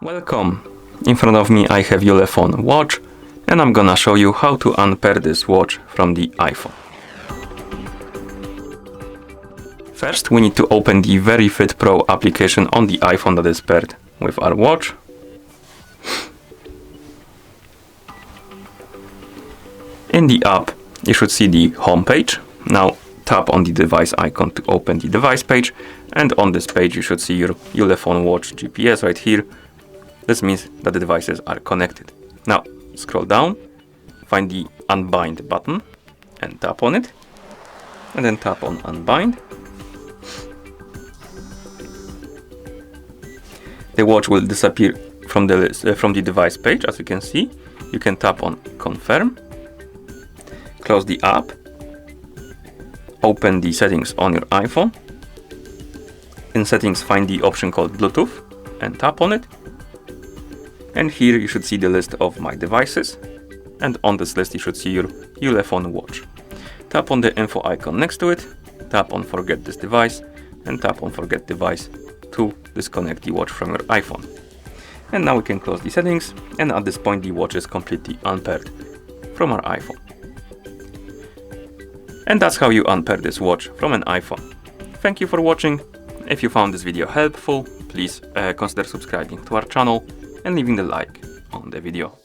Welcome! In front of me I have ULEFONE watch and I'm gonna show you how to unpair this watch from the iPhone. First we need to open the VerifyFitPro application on the iPhone that is paired with our watch. In the app you should see the home page. Now tap on the device icon to open the device page, and on this page you should see your ULEFONE watch GPS right here. This means that the devices are connected. Now scroll down, find the unbind button and tap on it, and then tap on unbind. The watch will disappear from the list, from the device page. As you can see, you can tap on confirm, close the app, open the settings on your iPhone. In settings, find the option called Bluetooth and tap on it. And here you should see the list of my devices, and on this list you should see your ULEFONE watch. Tap on the info icon next to it, tap on forget this device, and tap on forget device to disconnect the watch from your iPhone. And now we can close the settings, and at this point the watch is completely unpaired from our iPhone. And that's how you unpair this watch from an iPhone. Thank you for watching. If you found this video helpful, please consider subscribing to our channel and leaving the like on the video.